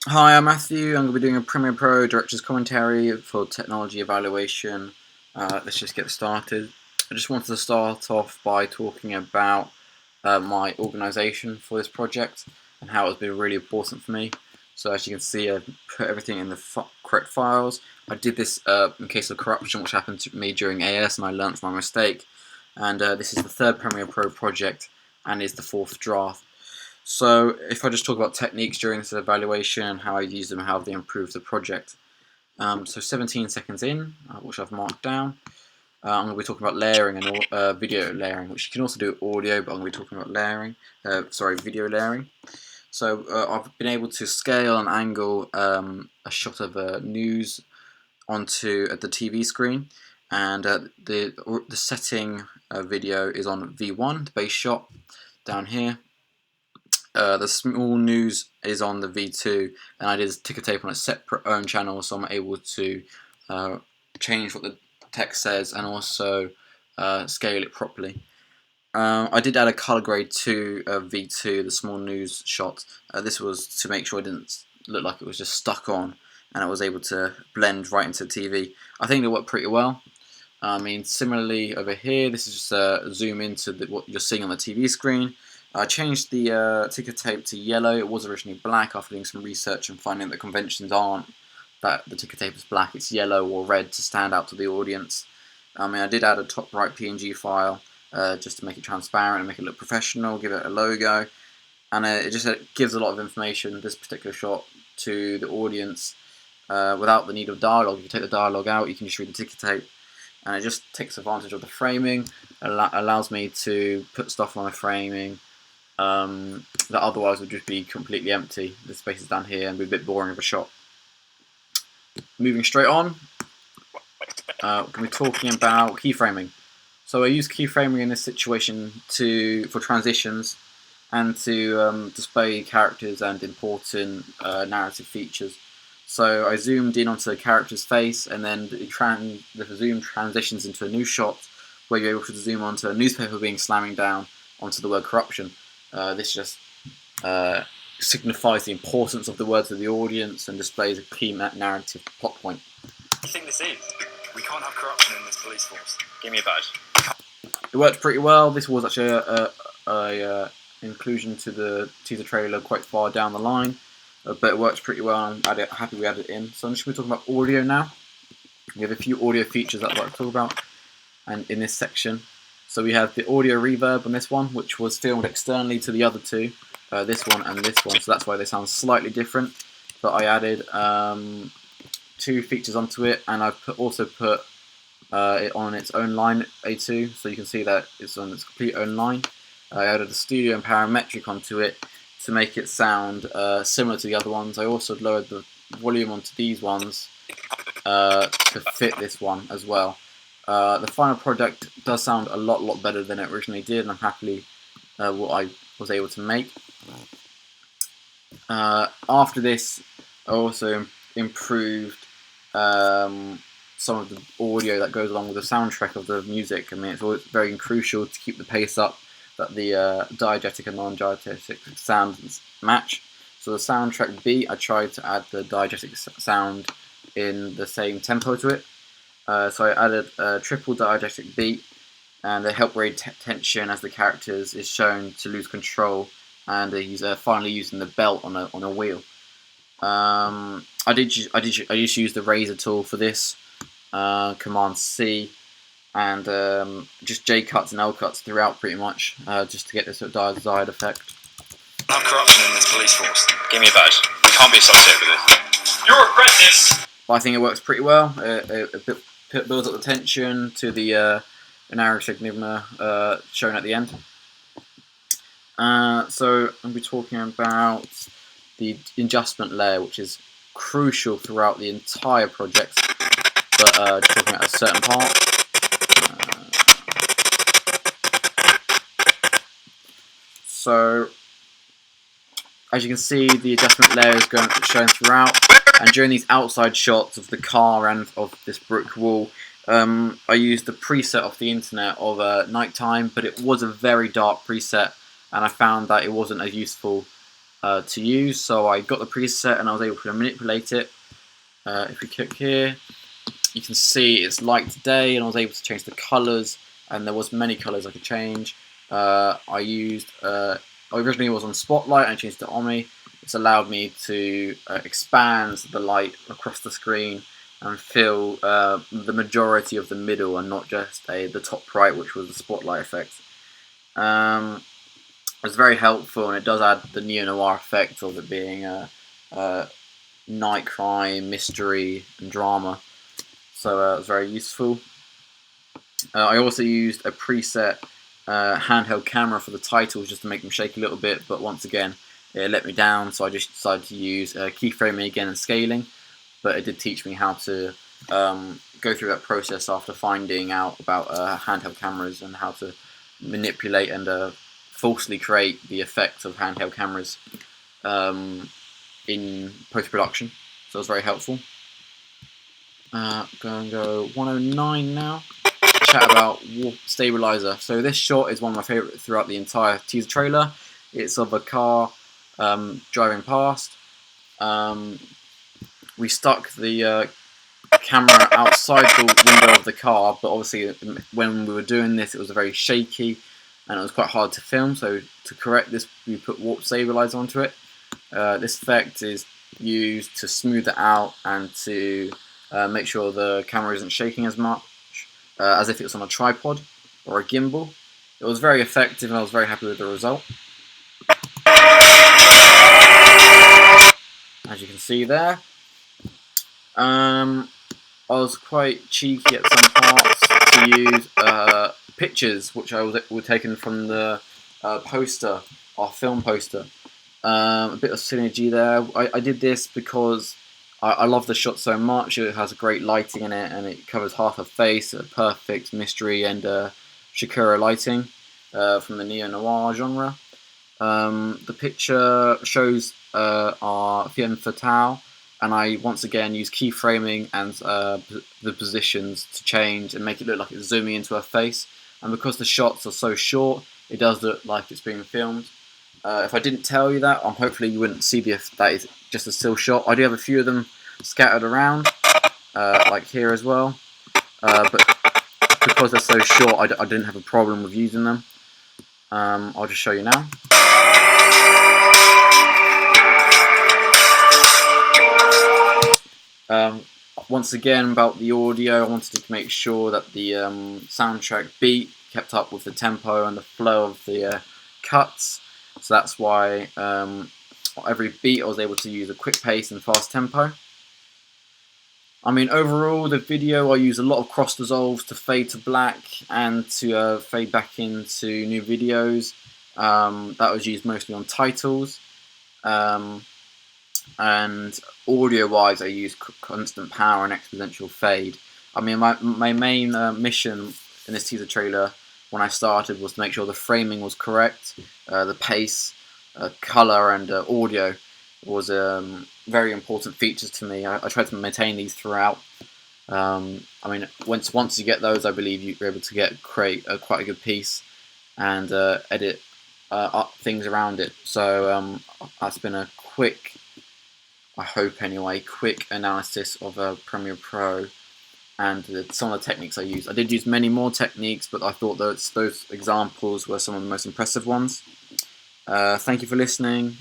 Hi, I'm Matthew. I'm going to be doing a Premiere Pro Director's Commentary for Technology Evaluation. Let's just get started. I just wanted to start off by talking about my organisation for this project and how it's been really important for me. So as you can see, I've put everything in the correct files. I did this in case of corruption, which happened to me during AS, and I learnt from my mistake. And this is the third Premiere Pro project and is the fourth draft. So if I just talk about techniques during this evaluation and how I use them and how they improve the project. So 17 seconds in, which I've marked down, I'm going to be talking about layering and video layering, which you can also do audio, but I'm going to be talking about video layering. So I've been able to scale and angle a shot of news onto the TV screen, and the setting video is on V1, the base shot down here. The small news is on the V2, and I did ticker tape on a separate own channel, so I'm able to change what the text says and also scale it properly. I did add a color grade to V2, the small news shot. This was to make sure it didn't look like it was just stuck on, and I was able to blend right into the TV. I think it worked pretty well. I mean, similarly over here, this is just a zoom into what you're seeing on the TV screen. I changed the ticker tape to yellow. It was originally black after doing some research and finding that conventions aren't that the ticker tape is black, it's yellow or red to stand out to the audience. I mean, I did add a top right PNG file just to make it transparent and make it look professional, give it a logo, and it just gives a lot of information, this particular shot, to the audience without the need of dialogue. If you take the dialogue out, you can just read the ticker tape, and it just takes advantage of the framing, allows me to put stuff on my framing that otherwise would just be completely empty. The space is down here and be a bit boring of a shot. Moving straight on, we're going to be talking about keyframing. So I use keyframing in this situation for transitions and to display characters and important narrative features. So I zoomed in onto the character's face, and then the zoom transitions into a new shot where you're able to zoom onto a newspaper being slamming down onto the word corruption. This just signifies the importance of the word to the audience and displays a key narrative plot point. What do you think this is? We can't have corruption in this police force. Give me a badge. It worked pretty well. This was actually a inclusion to the teaser trailer quite far down the line, but it works pretty well. I'm happy we added it in. So I'm just going to be talking about audio now. We have a few audio features that I'd like to talk about, and in this section. So we have the audio reverb on this one, which was filmed externally to the other two, this one and this one. So that's why they sound slightly different. But I added two features onto it, and I've also put it on its own line, A2, so you can see that it's on its complete own line. I added a studio and parametric onto it to make it sound similar to the other ones. I also lowered the volume onto these ones to fit this one as well. The final product does sound a lot better than it originally did, and I'm happy what I was able to make. After this, I also improved some of the audio that goes along with the soundtrack of the music. I mean, it's always very crucial to keep the pace up, that the diegetic and non-diegetic sounds match. So the soundtrack beat, I tried to add the diegetic sound in the same tempo to it. So I added a triple diegetic beat, and they help raise tension as the characters is shown to lose control, and he's finally using the belt on a wheel. I used to use the razor tool for this, Command C, and just J cuts and L cuts throughout pretty much, just to get this sort of desired effect. Have corruption in this police force. Give me a badge. We can't be associated with this. You'll regret this. But I think it works pretty well. It builds up the tension to the narrative enigma shown at the end. So I'm going to be talking about the adjustment layer, which is crucial throughout the entire project, but just talking about a certain part. So as you can see, the adjustment layer is shown throughout, and during these outside shots of the car and of this brick wall, I used the preset off the internet of nighttime, but it was a very dark preset, and I found that it wasn't as useful to use. So I got the preset and I was able to manipulate it. If we click here, you can see it's light today, and I was able to change the colours, and there was many colours I could change. I originally was on Spotlight and I changed to Omi. It's allowed me to expand the light across the screen and fill the majority of the middle and not just the top right, which was the Spotlight effect. It's very helpful, and it does add the neo-noir effect of it being a night crime, mystery and drama. So it's very useful. I also used a preset handheld camera for the titles just to make them shake a little bit, but once again it let me down, so I just decided to use keyframing again and scaling. But it did teach me how to go through that process after finding out about handheld cameras and how to manipulate and falsely create the effect of handheld cameras in post-production. So it was very helpful. Go 109 now. Chat about Warp Stabilizer. So this shot is one of my favourites throughout the entire teaser trailer. It's of a car driving past. We stuck the camera outside the window of the car, but obviously when we were doing this it was very shaky and it was quite hard to film, so to correct this we put Warp Stabilizer onto it. This effect is used to smooth it out and to make sure the camera isn't shaking as much as if it was on a tripod or a gimbal. It was very effective and I was very happy with the result. As you can see there. I was quite cheeky at some parts to use pictures which were taken from the poster, our film poster. A bit of synergy there. I did this because I love the shot so much. It has great lighting in it, and it covers half her face, a perfect mystery and Shakura lighting from the neo-noir genre. The picture shows our femme fatale, and I once again use keyframing and the positions to change and make it look like it's zooming into her face. And because the shots are so short, it does look like it's being filmed. If I didn't tell you that, hopefully you wouldn't see that is just a still shot. I do have a few of them scattered around, like here as well. But because they're so short, I didn't have a problem with using them. I'll just show you now. Once again, about the audio, I wanted to make sure that the soundtrack beat kept up with the tempo and the flow of the cuts. So that's why every beat I was able to use a quick pace and fast tempo. I mean, overall, the video, I use a lot of cross dissolves to fade to black and to fade back into new videos. That was used mostly on titles. And audio-wise, I use constant power and exponential fade. I mean, my main mission in this teaser trailer when I started was to make sure the framing was correct, the pace, color, and audio was very important features to me. I tried to maintain these throughout. I mean, once you get those, I believe you're able to create quite a good piece and edit up things around it. So that's been a quick, I hope anyway, quick analysis of Premiere Pro and some of the techniques I used. I did use many more techniques, but I thought those examples were some of the most impressive ones. Thank you for listening.